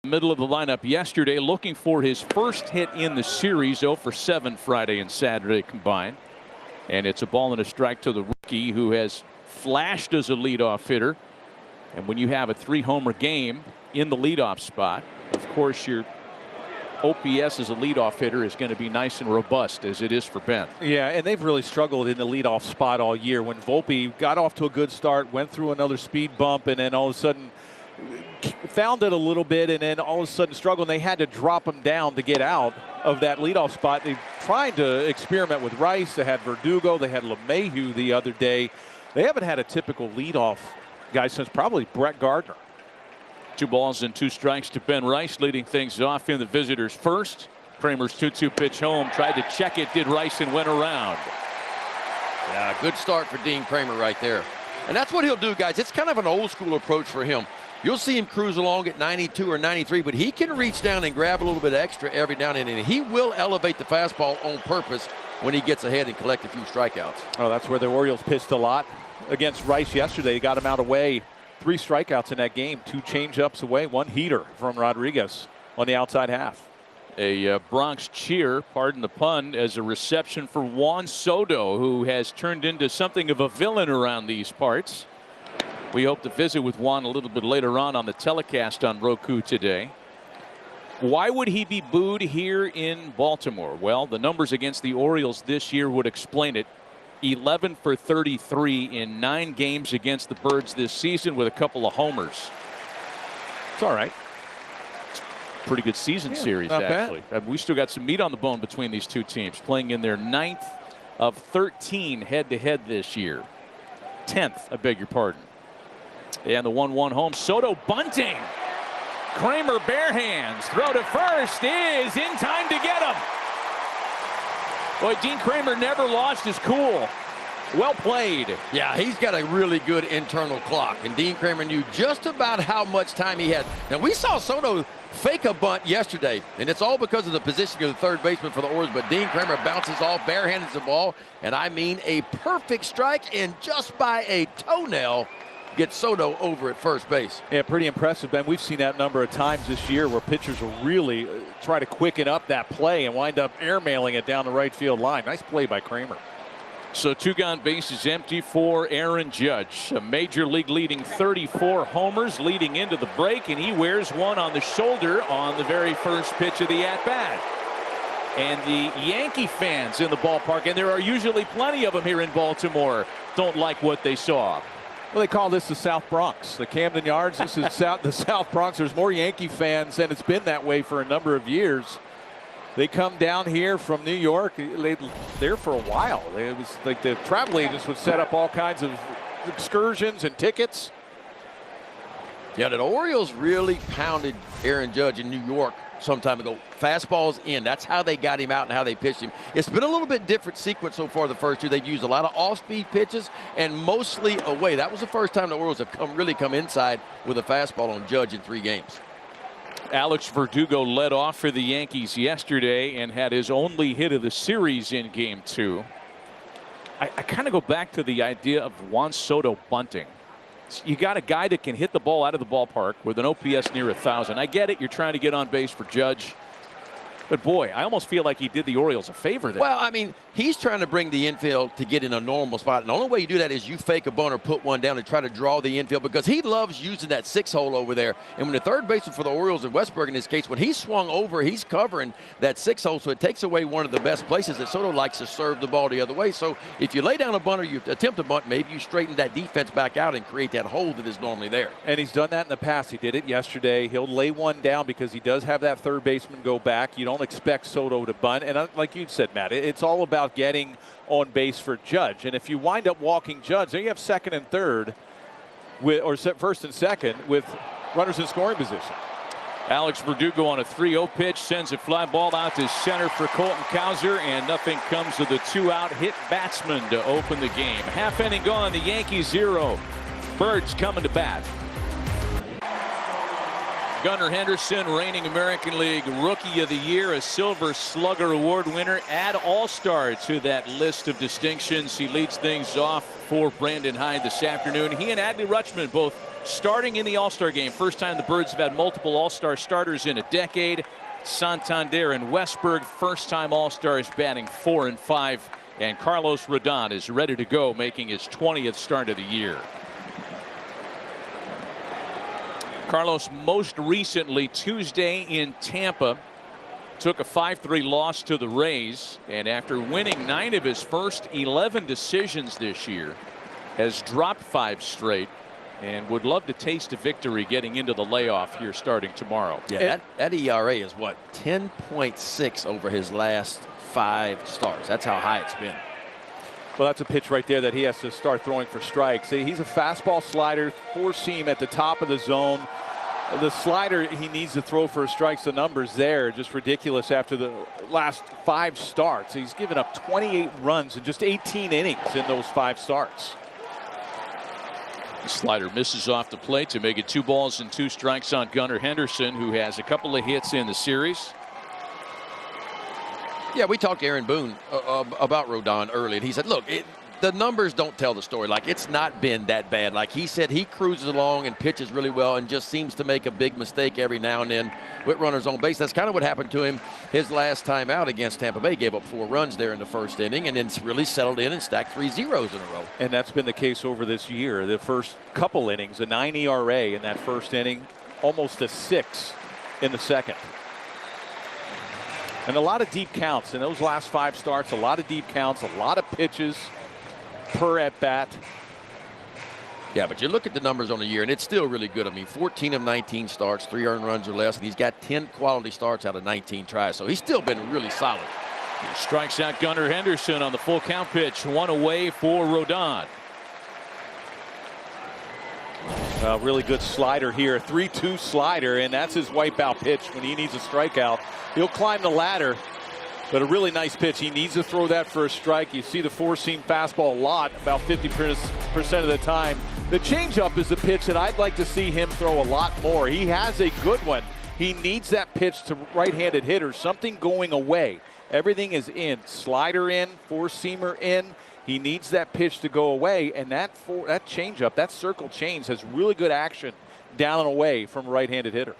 Middle of the lineup yesterday, looking for his first hit in the series. 0 for 7 Friday and Saturday combined. And it's a ball and a strike to the rookie, who has flashed as a leadoff hitter. And when you have a 3-homer game in the leadoff spot, of course your OPS as a leadoff hitter is going to be nice and robust, as it is for Ben. Yeah, and they've really struggled in the leadoff spot all year. When Volpe got off to a good start, went through another speed bump, and then all of a sudden found it a little bit, and then all of a sudden struggled, and they had to drop him down to get out of that leadoff spot. They tried to experiment with Rice. They had Verdugo. They had LeMahieu the other day. They haven't had a typical leadoff guy since probably Brett Gardner. 2 balls and 2 strikes to Ben Rice, leading things off in the visitors' first. Kramer's 2-2 pitch home. Tried to check it, did Rice, and went around. Yeah, good start for Dean Kramer right there. And that's what he'll do, guys. It's kind of an old school approach for him. You'll see him cruise along at 92 or 93, but he can reach down and grab a little bit extra every now and then. And he will elevate the fastball on purpose when he gets ahead and collect a few strikeouts. Oh, that's where the Orioles pitched a lot against Rice yesterday. They got him out away. 3 strikeouts in that game, 2 changeups away, 1 heater from Rodriguez on the outside half. A Bronx cheer, pardon the pun, as a reception for Juan Soto, who has turned into something of a villain around these parts. We hope to visit with Juan a little bit later on the telecast on Roku today. Why would he be booed here in Baltimore? Well, the numbers against the Orioles this year would explain it. 11 for 33 in 9 games against the Birds this season, with a couple of homers. It's all right. Pretty good season series, actually. We still got some meat on the bone between these two teams, playing in their 9th of 13 head-to-head this year. 10th, I beg your pardon. And the 1-1 home. Soto bunting. Kramer bare hands. Throw to first is in time to get him. Boy, Dean Kramer never lost his cool. Well played. Yeah, he's got a really good internal clock, and Dean Kramer knew just about how much time he had. Now, we saw Soto fake a bunt yesterday, and it's all because of the positioning of the third baseman for the Orioles, but Dean Kramer bounces off, barehanded the ball, and I mean a perfect strike, and just by a toenail gets Soto over at first base. Yeah, pretty impressive, Ben. We've seen that a number of times this year where pitchers will really try to quicken up that play and wind up airmailing it down the right field line. Nice play by Kramer. So 2 gone, bases empty for Aaron Judge. A major league leading 34 homers leading into the break, and he wears one on the shoulder on the very first pitch of the at-bat. And the Yankee fans in the ballpark, and there are usually plenty of them here in Baltimore, don't like what they saw. Well, they call this the South Bronx, the Camden Yards. This is the South Bronx. There's more Yankee fans, and it's been that way for a number of years. They come down here from New York. They're there for a while. It was like the travel agents would set up all kinds of excursions and tickets. Yeah, the Orioles really pounded Aaron Judge in New York some time ago. Fastballs in. That's how they got him out and how they pitched him. It's been a little bit different sequence so far the first 2. They've used a lot of off-speed pitches and mostly away. That was the first time the Orioles have really come inside with a fastball on Judge in 3 games. Alex Verdugo led off for the Yankees yesterday and had his only hit of the series in Game 2. I kind of go back to the idea of Juan Soto bunting. You got a guy that can hit the ball out of the ballpark with an OPS near 1,000. I get it. You're trying to get on base for Judge. But, boy, I almost feel like he did the Orioles a favor there. Well, I mean, he's trying to bring the infield to get in a normal spot. And the only way you do that is you fake a bunt or put one down and try to draw the infield, because he loves using that 6-hole over there. And when the third baseman for the Orioles in Westburg in this case, when he swung over, he's covering that 6-hole, so it takes away one of the best places that Soto likes to serve the ball the other way. So if you lay down a bunt or you attempt a bunt, maybe you straighten that defense back out and create that hole that is normally there. And he's done that in the past. He did it yesterday. He'll lay one down because he does have that third baseman go back. You don't expect Soto to bunt. And like you said, Matt, it's all about getting on base for Judge. And if you wind up walking Judge, then you have second and third, or first and second with runners in scoring position. Alex Verdugo on a 3-0 pitch sends a fly ball out to center for Colton Cowser, and nothing comes of the 2-out hit batsman to open the game. Half inning gone, the Yankees 0. Birds coming to bat. Gunnar Henderson, reigning American League Rookie of the Year, a Silver Slugger Award winner. Add All-Star to that list of distinctions. He leads things off for Brandon Hyde this afternoon. He and Adley Rutschman both starting in the All-Star game. First time the Birds have had multiple All-Star starters in a decade. Santander and Westburg, first-time All-Stars, batting 4 and 5. And Carlos Rodon is ready to go, making his 20th start of the year. Carlos most recently Tuesday in Tampa took a 5-3 loss to the Rays, and after winning 9 of his first 11 decisions this year, has dropped 5 straight and would love to taste a victory getting into the layoff here starting tomorrow. Yeah, that ERA is what, 10.6 over his last 5 starts. That's how high it's been. Well, that's a pitch right there that he has to start throwing for strikes. See, he's a fastball slider, 4-seam at the top of the zone. The slider he needs to throw for strikes. The numbers there just ridiculous after the last 5 starts. He's given up 28 runs in just 18 innings in those 5 starts. The slider misses off the plate to make it 2 balls and 2 strikes on Gunnar Henderson, who has a couple of hits in the series. Yeah, we talked to Aaron Boone about Rodon early, and he said, look, the numbers don't tell the story. Like, it's not been that bad. Like he said, he cruises along and pitches really well and just seems to make a big mistake every now and then with runners on base. That's kind of what happened to him his last time out against Tampa Bay. Gave up 4 runs there in the first inning and then really settled in and stacked 3 zeros in a row. And that's been the case over this year. The first couple innings, a 9 ERA in that first inning, almost a 6 in the second. And a lot of deep counts in those last 5 starts, a lot of deep counts, a lot of pitches per at bat. Yeah, but you look at the numbers on the year, and it's still really good. I mean, 14 of 19 starts, 3 earned runs or less, and he's got 10 quality starts out of 19 tries. So he's still been really solid. He strikes out Gunnar Henderson on the full count pitch. 1 away for Rodon. Really good slider here, 3-2 slider, and that's his wipeout pitch when he needs a strikeout. He'll climb the ladder, but a really nice pitch. He needs to throw that for a strike. You see the 4-seam fastball a lot, about 50% of the time. The changeup is the pitch that I'd like to see him throw a lot more. He has a good one. He needs that pitch to right-handed hitters, something going away. Everything is in. Slider in, 4-seamer in. He needs that pitch to go away, and that changeup, that circle change, has really good action down and away from a right-handed hitter.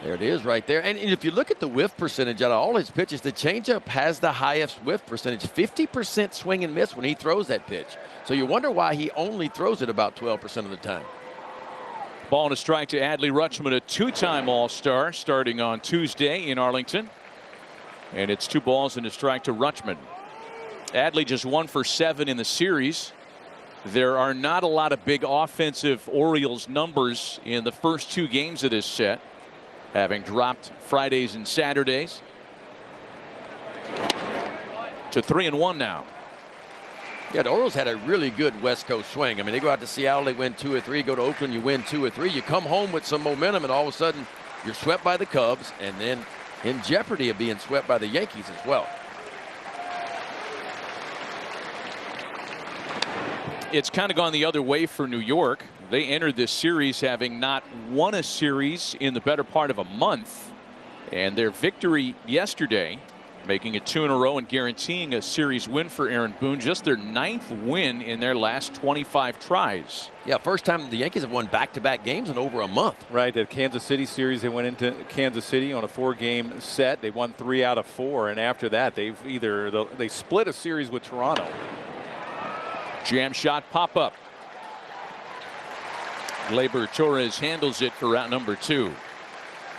There it is right there. And if you look at the whiff percentage out of all his pitches, the changeup has the highest whiff percentage, 50% swing and miss when he throws that pitch. So you wonder why he only throws it about 12% of the time. Ball and a strike to Adley Rutschman, a 2-time All-Star, starting on Tuesday in Arlington. And it's 2 balls and a strike to Rutschman. Adley just 1 for 7 in the series. There are not a lot of big offensive Orioles numbers in the first 2 games of this set, having dropped Fridays and Saturdays. To 3-1 now. Yeah, the Orioles had a really good West Coast swing. I mean, they go out to Seattle, they win 2 or 3, go to Oakland, you win 2 or 3. You come home with some momentum, and all of a sudden you're swept by the Cubs, and then in jeopardy of being swept by the Yankees as well. It's kind of gone the other way for New York. They entered this series having not won a series in the better part of a month. And their victory yesterday, making it 2 in a row and guaranteeing a series win for Aaron Boone, just their 9th win in their last 25 tries. Yeah, first time the Yankees have won back-to-back games in over a month. Right, the Kansas City series, they went into Kansas City on a 4-game set. They won 3 out of 4, and after that, they split a series with Toronto. Jam shot pop up. Gleyber Torres handles it for route number 2.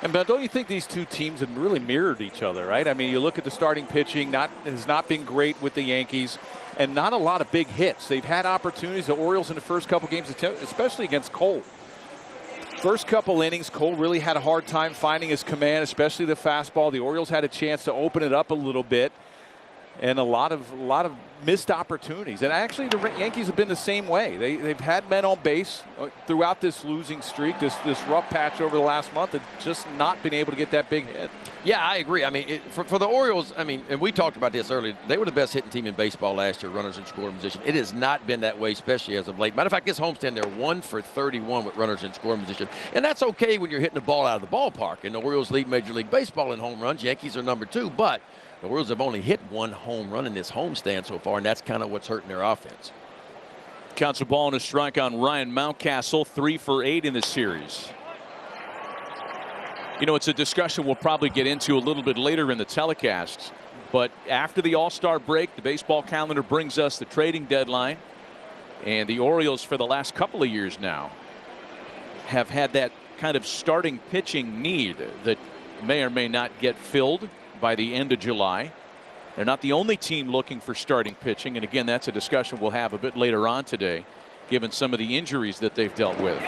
And but don't you think these 2 teams have really mirrored each other, right? I mean, you look at the starting pitching, has not been great with the Yankees, and not a lot of big hits. They've had opportunities, the Orioles in the first couple games, especially against Cole. First couple innings, Cole really had a hard time finding his command, especially the fastball. The Orioles had a chance to open it up a little bit, and a lot of missed opportunities. And actually, the Yankees have been the same way. They've had men on base throughout this losing streak, this rough patch over the last month, and just not been able to get that big hit. Yeah, I agree. I mean, for the Orioles, I mean, and we talked about this earlier, they were the best hitting team in baseball last year, runners in scoring position. It has not been that way, especially as of late. Matter of fact, this homestand, they're 1 for 31 with runners in scoring position. And that's okay when you're hitting the ball out of the ballpark. And the Orioles lead Major League Baseball in home runs. Yankees are number 2, but the Orioles have only hit 1 home run in this homestand so far, and that's kind of what's hurting their offense. Counts a ball and a strike on Ryan Mountcastle, 3 for 8 in the series. You know, it's a discussion we'll probably get into a little bit later in the telecast. But after the All-Star break, the baseball calendar brings us the trading deadline. And the Orioles, for the last couple of years now, have had that kind of starting pitching need that may or may not get filled by the end of July. They're not the only team looking for starting pitching. And again, that's a discussion we'll have a bit later on today, given some of the injuries that they've dealt with.